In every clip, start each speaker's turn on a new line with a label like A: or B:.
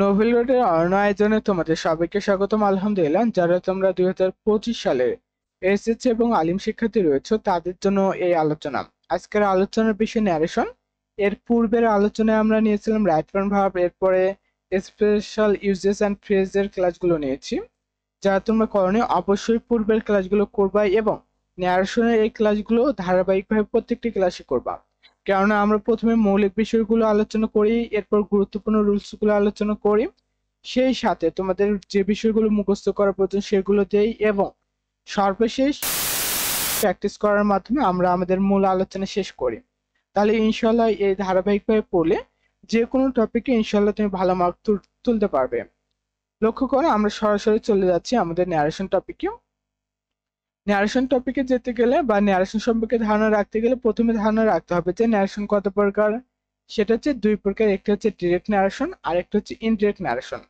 A: Nobel রোডের অন্য আয়োজনে তোমাদের সবাইকে স্বাগতম। আলহামদুলিল্লাহ, যারা তোমরা 2025 সালে এসএসসি এবং আলিম শিক্ষার্থী রয়েছে তাদের জন্য এই আলোচনা। আজকের আলোচনার বিষয় ন্যারেশন। এর পূর্বের আলোচনায় আমরা নিয়েছিলাম রাইট ফ্রম ভার্ব, এরপরে স্পেশাল ইউজেস অ্যান্ড ফ্রেজের ক্লাসগুলো নিয়েছি। যারা তোমরা করনি অবশ্যই পূর্বের ক্লাসগুলো করবা এবং ন্যারেশনের এই ক্লাসগুলো ধারাবাহিকভাবে প্রত্যেকটি ক্লাসে করবা। কেননা আমরা প্রথমে মৌলিক বিষয়গুলো আলোচনা করি, এরপর গুরুত্বপূর্ণ রুলসগুলো আলোচনা করি, সেই সাথে তোমাদের যে বিষয়গুলো মুখস্থ করার প্রয়োজন সেগুলো দেই এবং সর্বশেষ প্র্যাকটিস করার মাধ্যমে আমরা আমাদের মূল আলোচনা শেষ করি। তাহলে ইনশাল্লাহ এই ধারাবাহিকভাবে পড়লে যে কোনো টপিকে ইনশাল্লাহ তুমি ভালো মার্ক তুলতে পারবে। লক্ষ্য করো, আমরা সরাসরি চলে যাচ্ছি আমাদের ন্যারেশন টপিকে। ন্যারেশন টপিকে যেতে গেলে বা ন্যারেশন সম্পর্কে ধারণা রাখতে গেলে প্রথমে ধারণা রাখতে হবে যে ন্যারেশন কত প্রকার। সেটা হচ্ছে দুই প্রকার, একটা হচ্ছে ডিরেক্ট ন্যারেশন আর একটা হচ্ছে ইনডিরেক্ট ন্যারেশন।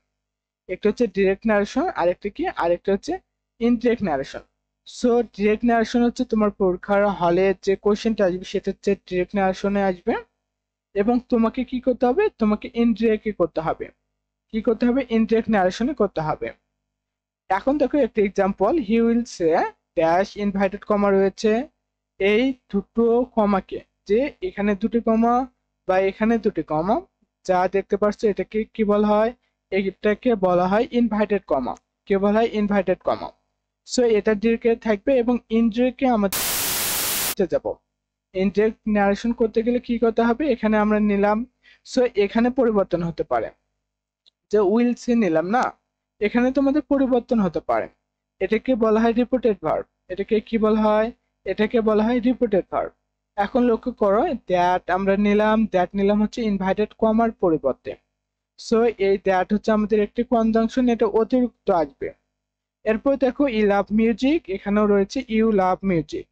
A: একটা হচ্ছে ডিরেক্ট ন্যারেশন আর একটা কি আরেকটা হচ্ছে indirect narration. So direct narration হচ্ছে তোমার পরীক্ষার হলে যে কোশ্চেনটা আসবে সেটা হচ্ছে ডিরেক্ট ন্যারেশনে আসবে এবং তোমাকে কি করতে হবে, তোমাকে ইনডিরেক্টলি করতে হবে। কি করতে হবে? ইনডিরেক্ট ন্যারেশনে করতে হবে। এখন দেখো একটা example, he will say dash invited comma রয়েছে। এই দুটো কমাকে, যে এখানে দুটি কমা বা এখানে দুটি কমা যা দেখতে পাচ্ছ এটাকে কি বলা হয়? এটাকে বলা হয় ইনভাইটেড কমা। কে বলা হয়? Inverted comma. সো এটা ডিরেক্ট থাকবে এবং ইনডিরেক্টে আমাদের যাব। ইনডিরেক্ট ন্যারেশন করতে গেলে কি করতে হবে? এখানে আমরা নিলাম, সো এখানে পরিবর্তন হতে পারে, যে উইল সে নিলাম না, এখানে তোমাদের পরিবর্তন হতে পারে। এটাকে বলা হয় রিপিটেড ভার্ব। এটাকে কি বলা হয়? এটাকে বলা হয় রিপিটেড ভার্ব। এখন লক্ষ্য করো, দ্যাট আমরা নিলাম, দ্যাট নিলাম হচ্ছে ইনভাইটেড কমার পরিবর্তে। সো এই দ্যাট হচ্ছে আমাদের একটি কনজাংশন, এটা অতিরিক্ত আসবে। এরপর দেখো ই লাভ মিউজিক, এখানেও রয়েছে ইউ লাভ মিউজিক।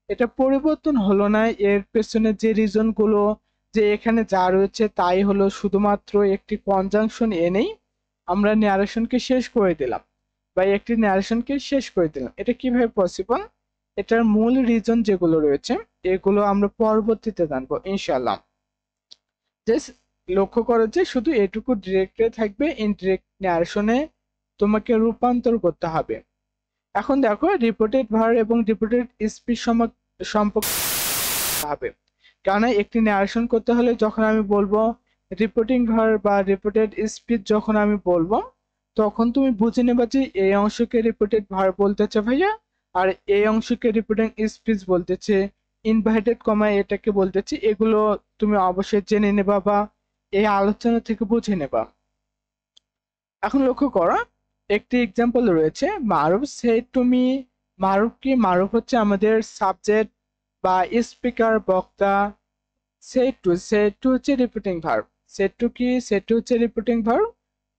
A: এটা পরিবর্তন হলো না, এর পেছনে যে রিজন গুলো, যে এখানে যা রয়েছে তাই হলো, শুধুমাত্র একটি কনজাংশন এনেই আমরা ন্যারেশনকে শেষ করে দিলাম বা একটি ন্যারেশনকে শেষ করে দিলাম। এটা কিভাবে পসিবল? এটার মূল রিজন যেগুলো রয়েছে এগুলো আমরা পরবর্তীতে জানবো ইনশাআল্লাহ। জাস্ট লক্ষ্য করো যে শুধু এটুকু ডিরেক্টে থাকবে, ইনডিরেক্ট ন্যারেশনে তোমাকে রূপান্তর করতে হবে। এখন দেখো রিপোর্টেড ভার্ব এবং রিপোর্টেড স্পিচ সম্পর্কে হবে, কারণ একটি ন্যারেশন করতে হলে যখন আমি বলবো রিপোর্টিং ভার্ব বা রিপোর্টেড স্পিচ, যখন আমি বলবো তখন তুমি বুঝে নেবা যে এই অংশকে রিপোর্টেড ভার্ব বলতেছে ভাইয়া, আর এই অংশকে রিপোর্টিং স্পিচ বলতেছে, ইনভাইটেড কমা এটাকে বলতেছে। এগুলো তুমি অবশ্যই জেনে নেবা বা এই আলোচনা থেকে বুঝে নেবা। এখন লক্ষ্য করো, একটি এক্সাম্পল রয়েছে, মারুফ সেড টু মি। মারুফ কি? মারুফ হচ্ছে আমাদের সাবজেক্ট বা স্পিকার, বক্তা। সেড টু হচ্ছে রিপিটিং ভার্ব। সেড টু কি? সেড টু হচ্ছে রিপিটিং ভার্ব।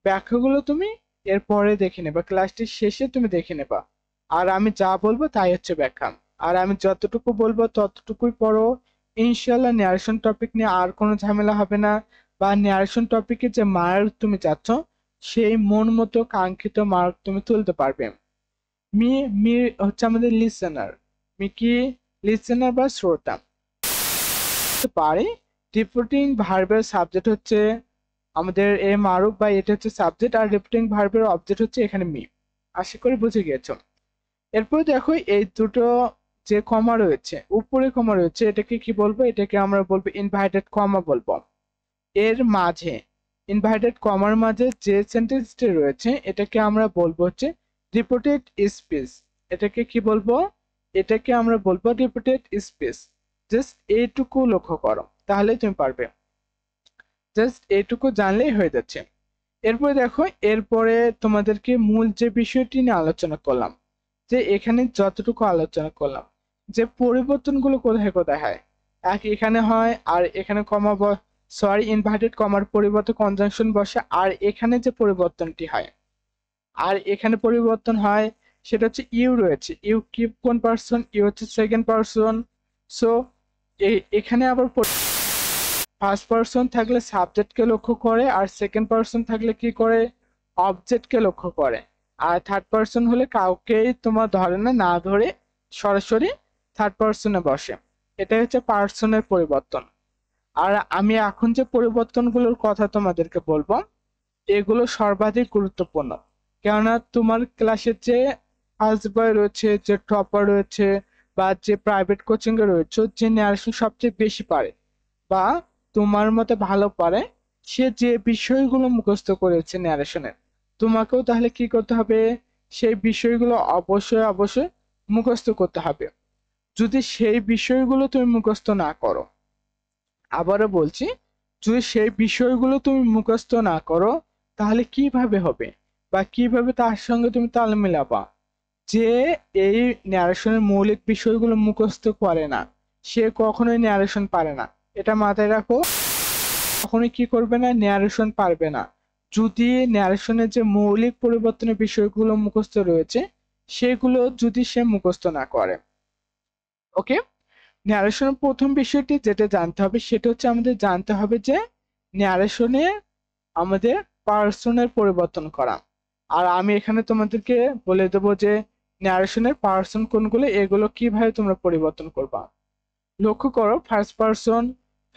A: ব্যাখ্যাগুলো তুমি এরপরে দেখে নেবা, ক্লাসটির শেষে তুমি দেখে নেবা। আর আমি যা বলবো তাই হচ্ছে ব্যাখ্যা, আর আমি যতটুকু বলবো ততটুকুই পড়ো। ইনশাল্লাহ ন্যারেশন টপিক নিয়ে আর কোনো ঝামেলা হবে না, বা ন্যারেশন টপিকে যে মার্ক তুমি চাচ্ছ সেই মন মতো কাঙ্ক্ষিত মার্ক তুমি তুলতে পারবে। মি মি হচ্ছে আমাদের লিসেনার। মি কি? লিসেনার বা শ্রোতা পারে। রিপোর্টিং ভার্বের সাবজেক্ট হচ্ছে আমাদের এ মারুফ, বা এটা হচ্ছে সাবজেক্ট, আর রিপোর্টিং ভার্বের অবজেক্ট হচ্ছে এখানে মি। আশা করি বুঝে গিয়েছো। এরপর দেখো এই দুটো যে কমা রয়েছে, উপরে কমা রয়েছে, এটাকে কি বলবো? এটাকে আমরা বলবো ইনভাইটেড কমা বলবো। এর মাঝে, ইনভাইটেড কমার মাঝে যে সেন্টেন্সটি রয়েছে এটাকে আমরা বলবো হচ্ছে রিপোর্টেড স্পিচ। এটাকে কি বলবো? এটাকে আমরা বলবো রিপোর্টেড স্পিচ। জাস্ট এইটুকু লক্ষ্য করো, তাহলে তুমি পারবে। জাস্ট এইটুকু জানলেই হয়ে যাচ্ছে। এরপরে দেখো, এরপরে তোমাদেরকে মূল যে বিষয়টি নিয়ে আলোচনা করলাম, যে এখানে যতটুকু আলোচনা করলাম যে পরিবর্তনগুলো কোথায় কোথায় হয়, এক এখানে হয় আর এখানে কমা, সরি ইনভার্টেড কমার পরিবর্তে কনজাংশন বসে, আর এখানে যে পরিবর্তনটি হয়, আর এখানে পরিবর্তন হয় সেটা হচ্ছে ইউ রয়েছে। ইউ কি কোন পার্সন? ইউ হচ্ছে সেকেন্ড পার্সন। সো এখানে আবার ফার্স্ট পার্সন থাকলে সাবজেক্টকে লক্ষ্য করে, আর সেকেন্ড পার্সন থাকলে কি করে? অবজেক্টকে লক্ষ্য করে। আর থার্ড পার্সন হলে কাউকেই তোমার ধরে না, না ধরে সরাসরি থার্ড পার্সনে বসে। এটাই হচ্ছে পার্সনের পরিবর্তন। আর আমি এখন যে পরিবর্তনগুলোর কথা তোমাদেরকে বলবো এগুলো সর্বাধিক গুরুত্বপূর্ণ। কেননা তোমার ক্লাসের যে ফার্স্ট বয় রয়েছে, যে টপার রয়েছে, বা যে প্রাইভেট কোচিং এ রয়েছে, যে ন্যারেশন সবচেয়ে বেশি পারে বা তোমার মতে ভালো পারে, সে যে বিষয়গুলো মুখস্থ করেছে ন্যারেশনের, তোমাকেও তাহলে কি করতে হবে? সেই বিষয়গুলো অবশ্যই অবশ্যই মুখস্থ করতে হবে। যদি সেই বিষয়গুলো তুমি মুখস্থ না করো, আবারও বলছি, যদি সেই বিষয়গুলো তুমি মুখস্থ না করো, তাহলে কিভাবে হবে বা কিভাবে তার সঙ্গে তুমি তাল মিলাবা? যে এই ন্যারেশনের মৌলিক বিষয়গুলো মুখস্থ করে না, সে কখনোই ন্যারেশন পারে না। এটা মাথায় রাখো, কখনোই কি করবে না, ন্যারেশন পারবে না। যদি ন্যারেশনের যে মৌলিক পরিবর্তনের বিষয়গুলো মুখস্থ রয়েছে, সেগুলো যদি সে মুখস্থ না করে। ওকে, ন্যারেশনের প্রথম বিষয়টি যেটা জানতে হবে সেটা হচ্ছে আমাদের জানতে হবে যে ন্যারেশনে আমাদের পার্সনের পরিবর্তন করা। আর আমি এখানে তোমাদেরকে বলে দেবো যে ন্যারেশনের পার্সন কোনগুলো, এগুলো কিভাবে তোমরা পরিবর্তন করবা। লক্ষ্য করো,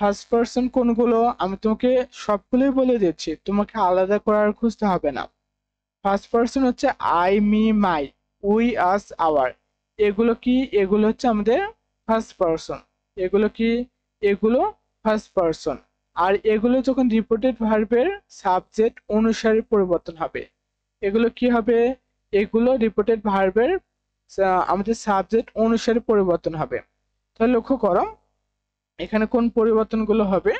A: ফার্স্ট পার্সন কোনগুলো আমি তোমাকে সবগুলোই বলে দিচ্ছি, তোমাকে আলাদা করার খুঁজতে হবে না। ফার্স্ট পার্সন হচ্ছে I, me, my, we, us, our. এগুলো কি? এগুলো হচ্ছে আমাদের ফার্স্ট পার্সন। এগুলো কি? এগুলো ফার্স্ট পার্সন। আর এগুলো যখন রিপোর্টেড ভার্বের সাবজেক্ট অনুসারে পরিবর্তন হবে, এগুলো কি হবে? এগুলো রিপোর্টেড ভার্বের আমাদের সাবজেক্ট অনুসারে পরিবর্তন হবে। তাহলে লক্ষ্য করো এখানে কোন পরিবর্তনগুলো হবে।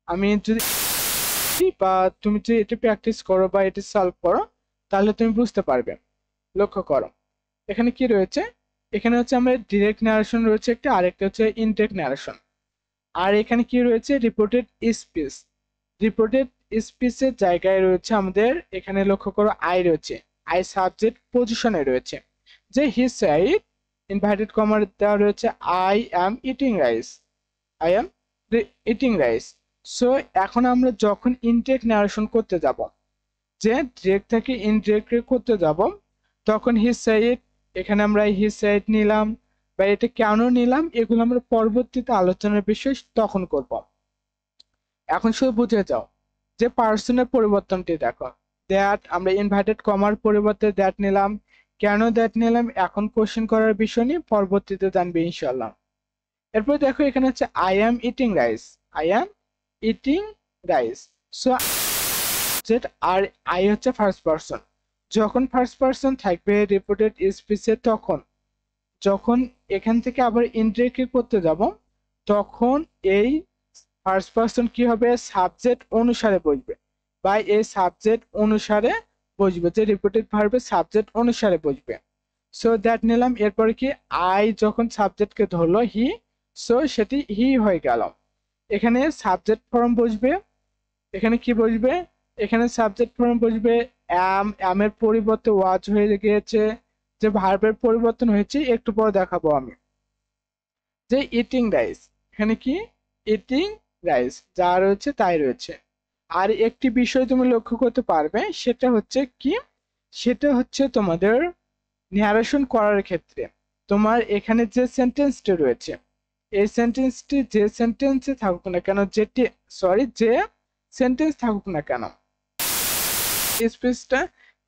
A: আমি যদি বা তুমি যদি এটি প্র্যাকটিস করো বা এটি সলভ করো, তাহলে তুমি বুঝতে পারবে। লক্ষ্য করো এখানে কি রয়েছে। এখানে হচ্ছে আমরা ডিরেক্ট ন্যারেশন রয়েছে একটা, আরেকটা হচ্ছে ইনডাইরেক্ট ন্যারেশন। আর এখানে কি রয়েছে? Reported speech. রিপোর্টেড স্পিচের জায়গায় রয়েছে আমাদের, এখানে লক্ষ্য করো আই রয়েছে, আই সাবজেক্ট পজিশনে রয়েছে। যে হি সেড, ইনভার্টেড কমার দেওয়া রয়েছে I am eating rice, I am eating rice. So এখন আমরা যখন ইনডাইরেক্ট ন্যারেশন করতে যাব, যে ডিরেক্ট থেকে ইনডিরেক্ট করতে যাব, তখন হি সেড, এখানে আমরা হি সেড নিলাম বা এটা কেন নিলাম, এগুলো আমরা পরবর্তীতে আলোচনার বিষয় তখন করব। এখন শুধু বুঝে যাও যে পার্সনের পরিবর্তনটি দেখো। দ্যাট আমরা ইনভার্টেড কমার পরিবর্তে দ্যাট নিলাম। কেন দ্যাট নিলাম এখন কোশ্চেন করার বিষয় নিয়ে পরবর্তীতে জানবে ইনশাআল্লাহ। এরপর দেখো এখানে হচ্ছে I am eating rice, I am eating rice. So আর আই হচ্ছে ফার্স্ট পার্সন। যখন ফার্স্ট পার্সন থাকবে রিপোর্টেড স্পিচে, তখন যখন এখান থেকে আবার ইনডিরেক্টলি করতে যাব, তখন এই ফার্স্ট পার্সন কি হবে? সাবজেক্ট অনুসারে বসবে বা এই সাবজেক্ট অনুসারে বসবে, যে রিপোর্টেড ভার্বে সাবজেক্ট অনুসারে বসবে। সো দ্যাট নিলাম। এরপরে কি? আই যখন সাবজেক্টকে ধরলো হি, সো সেটি হি হয়ে গেল। এখানে সাবজেক্ট ফর্ম বসবে। এখানে কি বসবে? এখানে সাবজেক্ট ফর্ম বসবে অ্যাম, অ্যামের পরিবর্তে ওয়াজ হয়ে গিয়েছে। যে ভার্বের পরিবর্তন হয়েছে একটু পরে দেখাবো আমি। যে ইটিং রাইস, এখানে কি? ইটিং রাইস, যা রয়েছে তাই রয়েছে। আর একটি বিষয় তুমি লক্ষ্য করতে পারবে, সেটা হচ্ছে কি? সেটা হচ্ছে তোমাদের ন্যারেশন করার ক্ষেত্রে তোমার এখানে যে সেন্টেন্সটি রয়েছে, এই সেন্টেন্সটি যে সেন্টেন্সে থাকুক না কেন, যে সেন্টেন্স থাকুক না কেন, স্পেসটা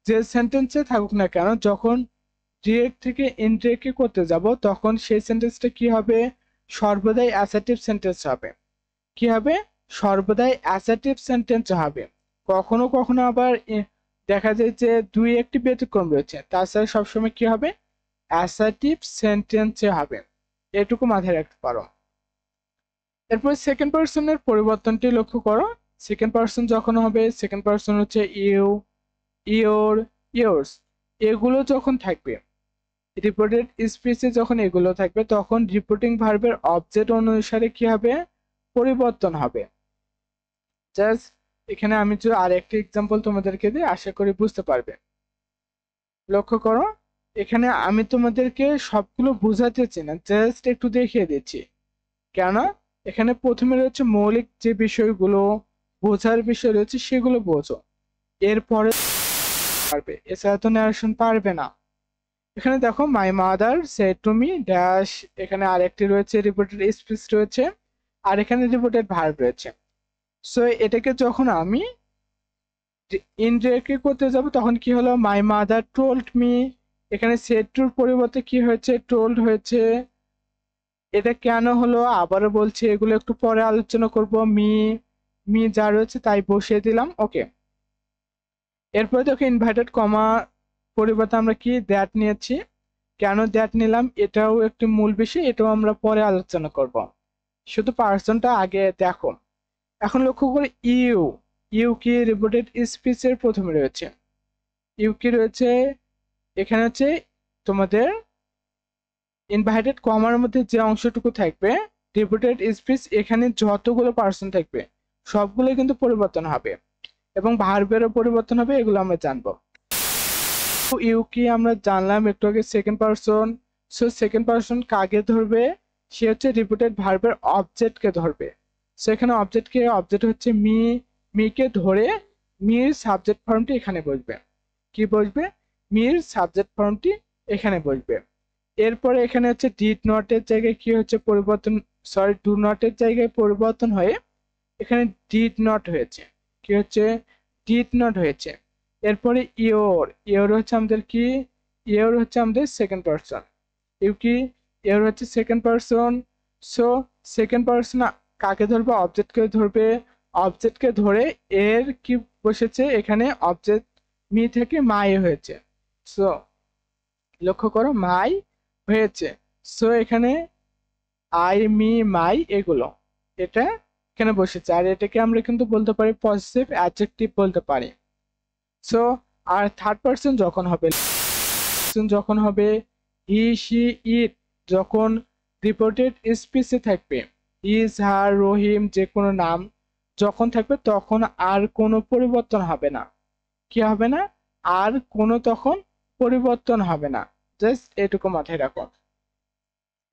A: যে সেন্টেন্সে থাকুক না কেন, যখন ডিরেক্ট থেকে ইনডিরেক্টলি করতে যাব, তখন সেই সেন্টেন্সটা কি হবে? সর্বদাই অ্যাসার্টিভ সেন্টেন্স হবে। কি হবে? সর্বদাই অ্যাসার্টিভ সেন্টেন্স হবে। কখনো কখনো আবার দেখা যায় যে দুই একটি ব্যতিক্রম রয়েছে, তাছাড়া সবসময় কি হবে? অ্যাসার্টিভ সেন্টেন্সে হবে। এটুকু মাথায় রাখতে পারো। এরপর সেকেন্ড পার্সনের পরিবর্তনটি লক্ষ্য করো। সেকেন্ড পার্সন যখন হবে, সেকেন্ড পার্সন হচ্ছে ইউ, ইওর, ইয়োর্স, এগুলো যখন থাকবে রিপোর্টেড স্পিচে, যখন এগুলো থাকবে, তখন রিপোর্টিং ভার্বের অবজেক্ট অনুসারে কি হবে? পরিবর্তন হবে। জাস্ট এখানে আমি যদি আর একটি এক্সাম্পল তোমাদেরকে দিই, আশা করি বুঝতে পারবে। লক্ষ্য করো এখানে আমি তোমাদেরকে সবগুলো বোঝাতেছি না, জাস্ট একটু দেখিয়ে দিচ্ছি। কেন? এখানে প্রথমে রয়েছে মৌলিক যে বিষয়গুলো বোঝার বিষয় রয়েছে, সেগুলো বোঝো, এরপরে পারবে, এছাড়া তো ন্যারেশন পারবে না। এখানে দেখো my mother said to me dash, এখানে আরেকটি রয়েছে রিপোর্টেড স্পিচ রয়েছে, আর এখানে রিপোর্টেড ভার্ব রয়েছে। সো এটাকে যখন আমি ইনডিরেক্টলি করতে যাব তখন কি হলো, মাই মাদার টোল্ড মি, এখানে সেড টুর পরিবর্তে কি হয়েছে, টোল্ড হয়েছে। এটা কেন হলো আবারও বলছি, এগুলো একটু পরে আলোচনা করব। মি মি যা রয়েছে তাই বসিয়ে দিলাম। ওকে, এরপরে দেখো ইনভার্টেড কমা পরিবর্তে আমরা কি দ্যাট নিয়েছি। কেন দ্যাট নিলাম এটাও একটি মূল বিষয়, এটাও আমরা পরে আলোচনা করব। শুধু পার্সনটা আগে দেখো। এখন লক্ষ্য করে ইউ, ইউ কি রিপোর্টেড স্পিচের প্রথমে রয়েছে। ইউ কি রয়েছে এখানে হচ্ছে তোমাদের ইনভাইটেড কমার মধ্যে যে অংশটুকু থাকবে রিপোর্টেড স্পিচ, এখানে যতগুলো পার্সন থাকবে সবগুলো কিন্তু পরিবর্তন হবে এবং ভার্বেরও পরিবর্তন হবে, এগুলো আমরা জানবো। ইউ কি আমরা জানলাম একটু আগে second person. So second person কাকে ধরবে, সে হচ্ছে রিপোর্টেড ভার্বের অবজেক্টকে ধরবে। সো এখানে অবজেক্ট হচ্ছে মি, মিকে ধরে মির সাবজেক্ট ফর্মটি এখানে বসবে। কি বসবে, মির সাবজেক্ট ফর্মটি এখানে বসবে। এরপরে এখানে হচ্ছে ডিড নটের জায়গায় কি হচ্ছে পরিবর্তন, সরি ডু নটের জায়গায় পরিবর্তন হয়ে এখানে ডিড নট হয়েছে। কি হচ্ছে, ডিড নট হয়েছে। এরপরে ইওর, ইওর হচ্ছে আমাদের কি, ইওর হচ্ছে আমাদের সেকেন্ড পারসন। ইউ কি, ইওর হচ্ছে second person. So second person কাকে ধরবে, অবজেক্টকে ধরবে। অবজেক্টকে ধরে এর কি বসেছে এখানে, অবজেক্ট মি থেকে মাই হয়েছে। সো লক্ষ্য করো মাই হয়েছে। সো এখানে আই মি মাই এগুলো এটা এখানে বসেছে, আর এটাকে আমরা কিন্তু বলতে পারি পজিটিভ অ্যাডজেক্টিভ বলতে পারি। সো আর থার্ড পারসন যখন হবে হি শি ইট, যখন রিপোর্টেড স্পিচে থাকবে ইজ হার রহিম যে কোনো নাম যখন থাকবে তখন আর কোনো পরিবর্তন হবে না। কি হবে না, আর কোনো তখন পরিবর্তন হবে না। জাস্ট এটুকু মাথায় রাখো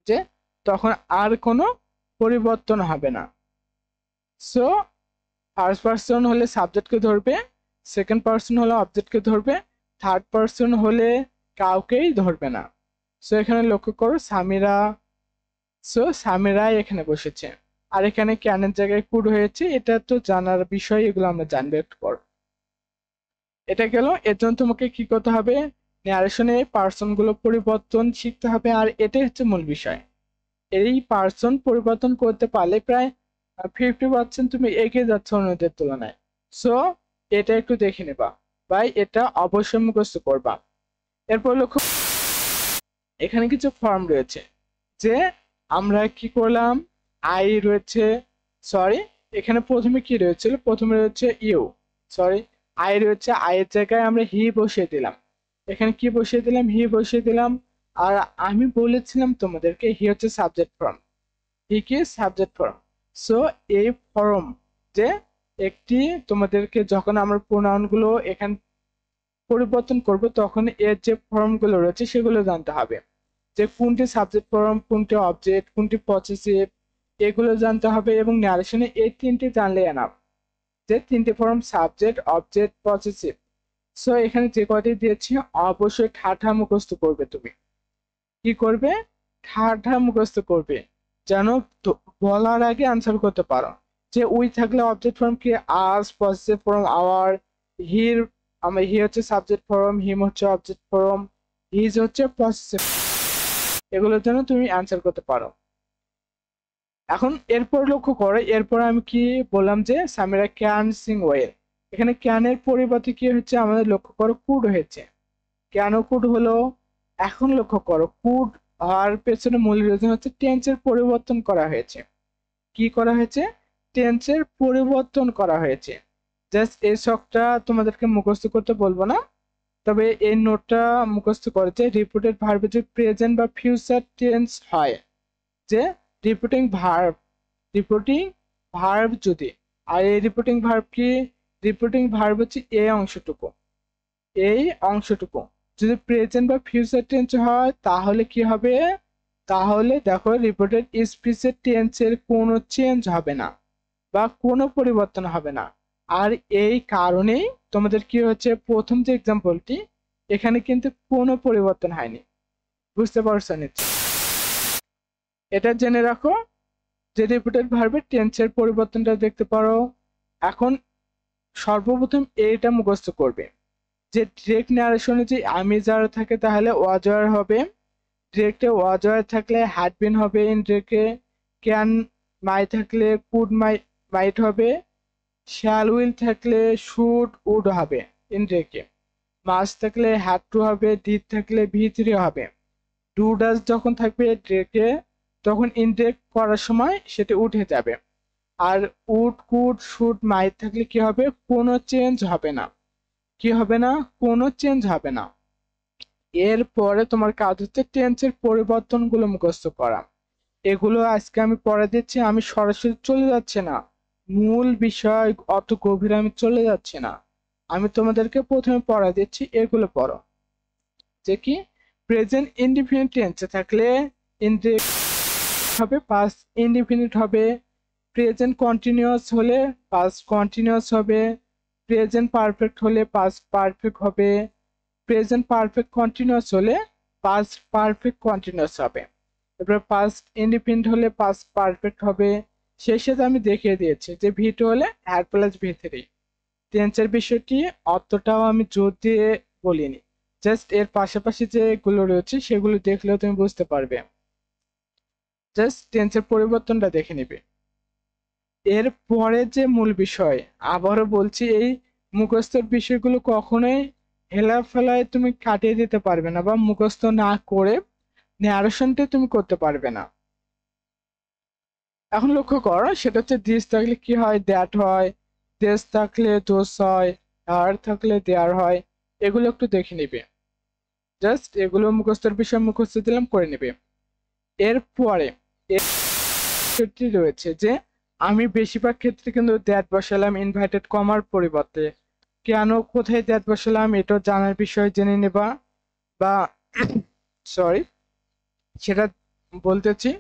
A: যে তখন আর কোনো পরিবর্তন হবে না। সো ফার্স্ট পার্সন হলে সাবজেক্টকে ধরবে, সেকেন্ড পার্সন হলে অবজেক্টকে ধরবে, থার্ড পার্সন হলে কাউকেই ধরবে না। সো এখানে লক্ষ্য করো সামিরা, সো সামিরাই এখানে বসেছে। আর এখানে ক্যানের জায়গায় কুড হয়েছে, এটা তো জানার বিষয়, এগুলো আমরা জানবো একটু পর। এটা গেল। এর জন্য তোমাকে কি করতে হবে, ন্যারেশনে পার্সন গুলো পরিবর্তন শিখতে হবে, আর এটাই হচ্ছে মূল বিষয়। এই পার্সন পরিবর্তন করতে পারলে প্রায় 50% তুমি এগিয়ে যাচ্ছ অন্যদের তুলনায়। সো এটা একটু দেখে নেবা ভাই, এটা অবশ্যই মুখস্থ করবা। এরপর লক্ষ্য, এখানে কিছু ফর্ম রয়েছে যে আমরা কি করলাম, আই রয়েছে, সরি এখানে প্রথমে কি রয়েছিল, প্রথমে রয়েছে ইউ, সরি আই রয়েছে, আয়ের জায়গায় আমরা হি বসিয়ে দিলাম। এখানে কি বসিয়ে দিলাম, হি বসিয়ে দিলাম। আর আমি বলেছিলাম তোমাদেরকে হি হচ্ছে সাবজেক্ট ফর্ম, হি কি সাবজেক্ট ফর্ম। সো এই ফর্ম যে একটি, তোমাদেরকে যখন আমরা প্রোনাউন গুলো এখানে পরিবর্তন করব তখন এর যে ফর্ম গুলো রয়েছে সেগুলো জানতে হবে, যে কোনটি সাবজেক্ট ফর্ম, কোনটি অবজেক্ট, কোনটি পসেসিভ, এগুলো জানতে হবে। এবং ন্যারেশনে এই তিনটি জানলে এনাফ, যে তিনটি form subject object possessive. So এখানে যে কয়টি দিয়েছি অবশ্যই ঠাঠা মুখস্থ করবে। তুমি কি করবে, ঠাঠা মুখস্থ করবে, যেন বলার আগে আনসার করতে পারো। যে উই থাকলে অবজেক্ট ফর্ম কি, আস, পসেসিভ ফর্ম আওয়ার, হির আমরা হি হচ্ছে সাবজেক্ট ফর্ম, হিম হচ্ছে অবজেক্ট ফর্ম, হিজ হচ্ছে পসেসিভ, এগুলোর জন্য তুমি অ্যান্সার করতে পারো। এখন এরপর লক্ষ্য করো, এরপর আমি কি বললাম যে সামিরা ক্যান সিং ওয়েল, এখানে ক্যানের পরিবর্তে কি হচ্ছে আমাদের লক্ষ্য করো কুড হয়েছে। কেন কুড হলো, এখন লক্ষ্য করো কুড হওয়ার পেছনে মূল রিজন হচ্ছে টেন্সের পরিবর্তন করা হয়েছে। কি করা হয়েছে, টেন্সের পরিবর্তন করা হয়েছে। জাস্ট এই শখটা তোমাদেরকে মুখস্থ করতে বলবো না, তবে এই নোটটা মুখস্থ করেছে রিপিটেড ভার্বে যে প্রেজেন্ট বা ফিউচার টেন্স হয়, যে রিপোর্টিং ভার্ব যদি, আর এই রিপোর্টিং ভার্ব কি, রিপোর্টিং ভার্ব হচ্ছে এই অংশটুকু, এই অংশটুকু যদি প্রেজেন্ট বা ফিউচার টেন্স হয় তাহলে কি হবে, তাহলে দেখো রিপোর্টেড স্পিচের টেন্সের কোনো চেঞ্জ হবে না বা কোনো পরিবর্তন হবে না। আর এই কারণেই তোমাদের কি হচ্ছে, প্রথম যে এক্সাম্পলটি এখানে কিন্তু কোনো পরিবর্তন হয়নি। বুঝতে পারছো নিশ্চয়, এটা জেনে রাখো যে রিপিটেড ভার্বের টেন্সের পরিবর্তনটা দেখতে পারো। এখন সর্বপ্রথম এইটা মুখস্থ করবে যে ডিরেক্ট ন্যারেশনে যে আমি যারা থাকে তাহলে ওয়াজয়ার হবে, ডিরেক্টে ওয়াজয়ার থাকলে হ্যাড বিন হবে, ইনডিরেক্টে ক্যান মাই থাকলে কুড মাইট হবে, শ্যাল উইল থাকলে শুড উড হবে ইনডিরেক্টে, মাস থাকলে হ্যাড টু হবে, ডিড থাকলে ভি থ্রি হবে, ডু ডাজ যখন থাকবে ডিরেক্টে তখন ইনডিরেক্ট করার সময় সেটা উঠে যাবে। আর উড কুড শুড মাইট থাকলে কি হবে, কোনো চেঞ্জ হবে না। কি হবে না? কোনো চেঞ্জ হবে না। এরপরে তোমার কাজ হচ্ছে টেন্সের পরিবর্তনগুলো মুখস্থ করা। এগুলো আজকে আমি পড়া দিচ্ছি, আমি সরাসরি চলে যাচ্ছে না, মূল বিষয় অত গভীরে আমি চলে যাচ্ছি না, আমি তোমাদেরকে প্রথমে পড়া দিচ্ছি, এগুলো পড়ো। যে কি প্রেজেন্ট ইনডিফিনিট টেন্সে থাকলে ইনডিরেক্ট হবে, পাস্ট ইনডিফিনিট হবে, প্রেজেন্ট কন্টিনিউয়াস হলে পাস্ট কন্টিনিউয়াস হবে, প্রেজেন্ট পারফেক্ট হলে পাস্ট পারফেক্ট হবে, প্রেজেন্ট পারফেক্ট কন্টিনিউয়াস হলে পাস্ট পারফেক্ট কন্টিনিউয়াস হবে, এরপরে পাস্ট ইনডিফিনিট হলে পাস্ট পারফেক্ট হবে। সেই সাথে আমি দেখিয়ে দিয়েছি যে ভি2 হলে হ্যাড প্লাস ভি3। টেন্সের বিষয়টি অতটাও আমি জোর দিয়ে বলিনি, জাস্ট এর পাশাপাশি যেগুলো রয়েছে সেগুলো দেখলেও তুমি বুঝতে পারবে। জাস্ট টেন্সের পরিবর্তনটা দেখে নিবে। এর পরে যে মূল বিষয়, আবারও বলছি, এই মুখস্থের বিষয়গুলো কখনোই হেলাফেলায় তুমি কাটিয়ে দিতে পারবে না, বা মুখস্থ না করে ন্যারেশনটা তুমি করতে পারবে না। এখন লক্ষ্য করো, সেটা হচ্ছে দিস থাকলে কি হয়, দ্যাট হয়, দেশ থাকলে দোষ হয়, আর থাকলে দেয়ার হয়। এগুলো একটু দেখে নিবে, জাস্ট এগুলো মুখস্থের বিষয় মুখস্থ দিলাম, করে নিবে। এরপরে রয়েছে যে আমি বেশিরভাগ ক্ষেত্রে কিন্তু দ্যাট বসালাম ইনভার্টেড কমার পরিবর্তে। কেন কোথায় দ্যাট বসালাম এটা জানার বিষয় জেনে নেবা, বা সরি সেটা বলতেছি।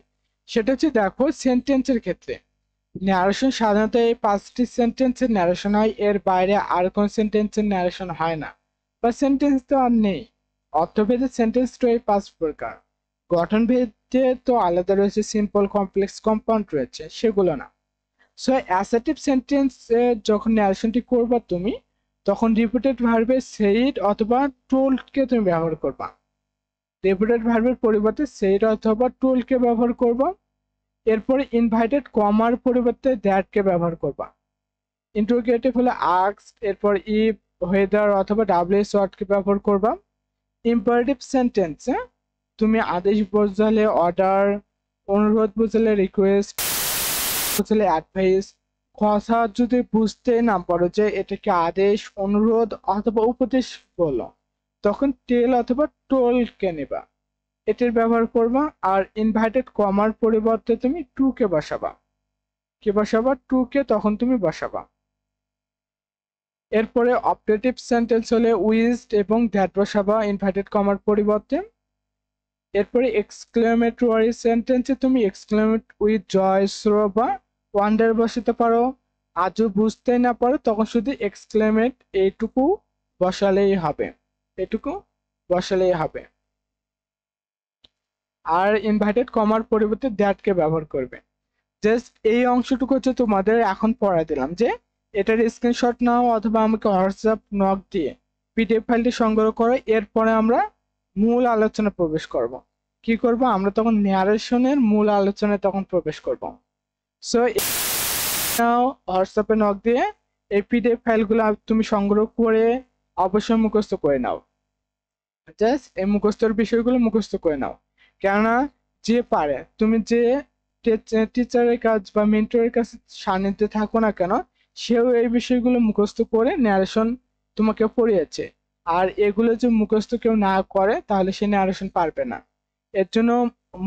A: সেটা হচ্ছে দেখো সেন্টেন্সের ক্ষেত্রে ন্যারেশন সাধারণত এই 5টি সেন্টেন্সের ন্যারেশন হয়, এর বাইরে আর কোন সেন্টেন্সের ন্যারেশন হয় না, বা সেন্টেন্স তো আর নেই। অর্থভেদে সেন্টেন্স তো এই 5 প্রকার, গঠন ভেদে তো আলাদা রয়েছে, সিম্পল, কমপ্লেক্স, কম্পাউন্ড রয়েছে, সেগুলো না। সো অ্যাসার্টিভ সেন্টেন্স যখন ন্যারেশনটি করবা তুমি, তখন রিপিটেড ভার্বে সেইড অথবা টোল্ডকে তুমি ব্যবহার করবা। রিপিটেড ভার্বের পরিবর্তে সেইড অথবা টোল্ডকে ব্যবহার করবা। এরপরে ইনভাইটেড কমার পরিবর্তে দ্যাটকে ব্যবহার করবা। ইন্টারোগেটিভ হলে আস্কড, এরপর ইফ, হোয়েদার অথবা ডাব্লিউএস ওয়ার্ডকে ব্যবহার করবা। ইম্পারেটিভ সেন্টেন্স তুমি আদেশ বোঝালে অর্ডার, অনুরোধ বোঝালে রিকোয়েস্ট, বোঝালে অ্যাডভাইস। কথা যদি বুঝতে না পারো যে এটাকে আদেশ, অনুরোধ অথবা উপদেশ বলো, তখন টেল অথবা টোলকে নেবা, এটির ব্যবহার করবা। আর ইনভাইটেড কমার পরিবর্তে তুমি টু কে বসাবা। কে বসাবা? টু কে তখন তুমি বসাবা। এরপরে অপারেটিভ সেন্টেন্স হলে উইজড এবং দ্যাট বসাবা ইনভার্টেড কমার পরিবর্তে। এরপরে এক্সক্লেমেটরি সেন্টেন্সে তুমি এক্সক্লেমেট উইথ জয়, শ্রো বা ওয়ান্ডার বসাতে পারো। আজও বুঝতে না পারো তখন শুধু এক্সক্লেমেট এইটুকু বসালেই হবে, এটুকু বসালেই হবে। আর ইনভার্টেড কমার পরিবর্তে দ্যাটকে ব্যবহার করবে। জাস্ট এই অংশটুকু হচ্ছে তোমাদের এখন পড়া দিলাম, যে এটার স্ক্রিনশট নাও অথবা আমাকে হোয়াটসঅ্যাপ নক দিয়ে পিডিএফ ফাইলটি সংগ্রহ করো। এরপরে আমরা মূল আলোচনা প্রবেশ করব। কি করব? আমরা তখন ন্যারেশনের মূল আলোচনায় তখন প্রবেশ করব। সো নাও হোয়াটসঅ্যাপে নক দিয়ে এই পিডিএফ ফাইলগুলো তুমি সংগ্রহ করে অবশ্যই মুখস্থ করে নাও। জাস্ট এই মুখস্থর বিষয়গুলো মুখস্থ করে নাও, কেননা যে পারে, তুমি যে টিচারের কাজ বা মেন্টরের কাছে সান্নিধ্যে থাকো না কেন, সেও এই বিষয়গুলো মুখস্থ করে ন্যারেশন তোমাকে পড়িয়েছে। আর এগুলো যে মুখস্থ কেউ না করে তাহলে সে ন্যারেশন পারবে না। এর জন্য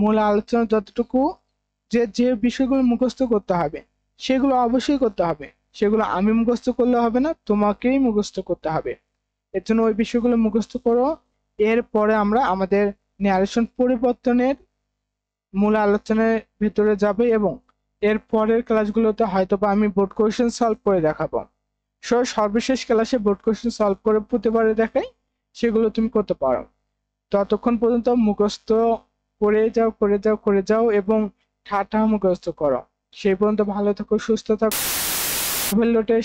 A: মূল আলোচনা যতটুকু, যে যে বিষয়গুলো মুখস্থ করতে হবে সেগুলো অবশ্যই করতে হবে। সেগুলো আমি মুখস্থ করলে হবে না, তোমাকেই মুখস্থ করতে হবে। এর জন্য ওই বিষয়গুলো মুখস্থ করো। এরপরে আমরা আমাদের ন্যারেশন পরিবর্তনের মূল আলোচনার ভিতরে যাবে, এবং এর পরের ক্লাসগুলোতে হয়তোবা আমি বোর্ড কোয়েশ্চেন সলভ করে দেখাবো। সর্বশেষ ক্লাসে বোর্ড কোয়েশ্চেন সলভ করে প্রতিবারে দেখাই, সেগুলো তুমি করতে পারো। ততক্ষণ পর্যন্ত মুখস্থ করে যাও এবং ঠাটা মুখস্থ করো। সেই পর্যন্ত ভালো থাকো, সুস্থ থাকো,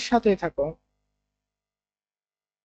A: সাথেই থাকো।